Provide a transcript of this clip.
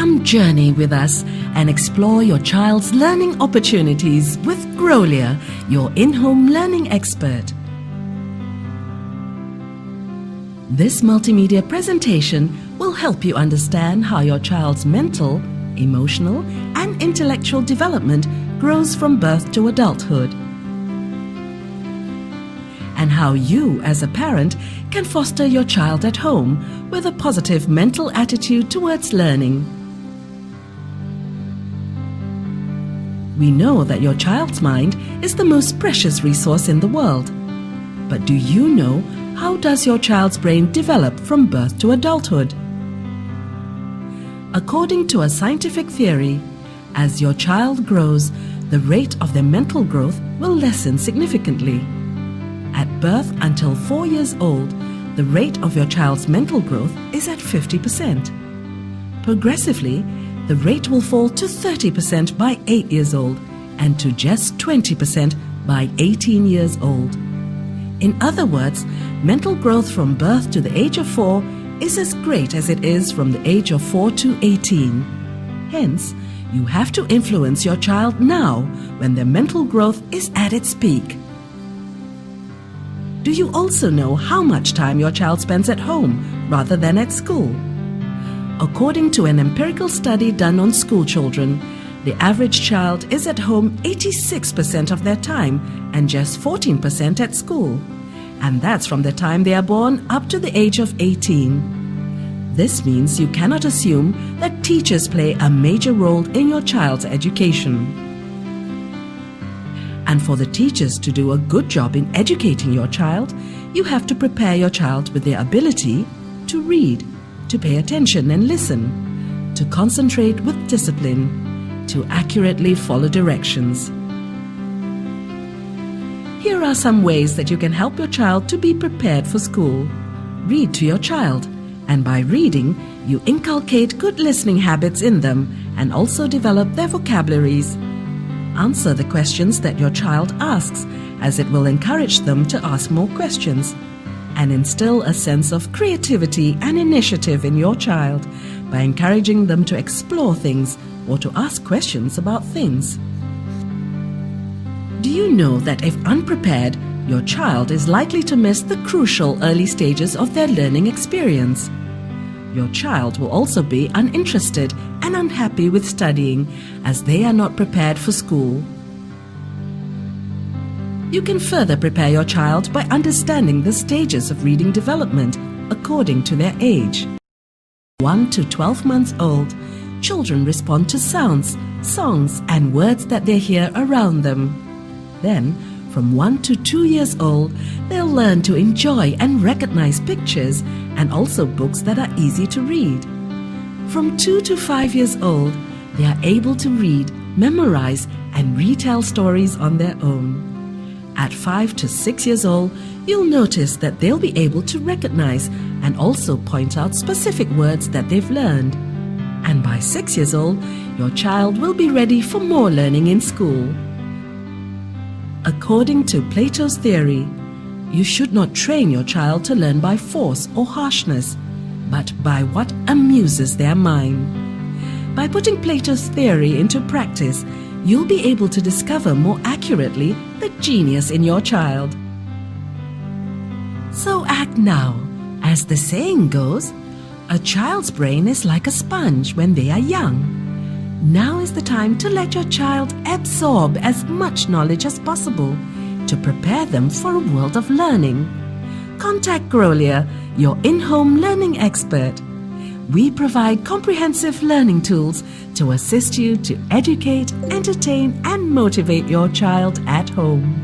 Come journey with us and explore your child's learning opportunities with Grolier, your in-home learning expert. This multimedia presentation will help you understand how your child's mental, emotional, and intellectual development grows from birth to adulthood, and how you as a parent can foster your child at home with a positive mental attitude towards learning. We know that your child's mind is the most precious resource in the world. But do you know how does your child's brain develop from birth to adulthood? According to a scientific theory, as your child grows, the rate of their mental growth will lessen significantly. At birth until 4 years old, the rate of your child's mental growth is at 50%. Progressively, the rate will fall to 30% by 8 years old and to just 20% by 18 years old. In other words, mental growth from birth to the age of 4 is as great as it is from the age of 4 to 18. Hence, you have to influence your child now when their mental growth is at its peak. Do you also know how much time your child spends at home rather than at school? According to an empirical study done on school children, the average child is at home 86% of their time and just 14% at school. And that's from the time they are born up to the age of 18. This means you cannot assume that teachers play a major role in your child's education. And for the teachers to do a good job in educating your child, you have to prepare your child with their ability to read, to pay attention and listen, to concentrate with discipline, to accurately follow directions. Here are some ways that you can help your child to be prepared for school. Read to your child, and by reading, you inculcate good listening habits in them and also develop their vocabularies. Answer the questions that your child asks, as it will encourage them to ask more questions, and instill a sense of creativity and initiative in your child by encouraging them to explore things or to ask questions about things. Do you know that if unprepared, your child is likely to miss the crucial early stages of their learning experience? Your child will also be uninterested and unhappy with studying as they are not prepared for school. You can further prepare your child by understanding the stages of reading development according to their age. 1 to 12 months old, children respond to sounds, songs, and words that they hear around them. Then, from 1 to 2 years old, they'll learn to enjoy and recognize pictures and also books that are easy to read. From 2 to 5 years old, they are able to read, memorize, and retell stories on their own. At 5 to 6 years old, you'll notice that they'll be able to recognize and also point out specific words that they've learned. And by 6 years old, your child will be ready for more learning in school. According to Plato's theory, you should not train your child to learn by force or harshness, but by what amuses their mind. By putting Plato's theory into practice, you'll be able to discover more accurately the genius in your child. So act now. As the saying goes, a child's brain is like a sponge when they are young. Now is the time to let your child absorb as much knowledge as possible to prepare them for a world of learning. Contact Grolier, your in-home learning expert. We provide comprehensive learning tools to assist you to educate, entertain, and motivate your child at home.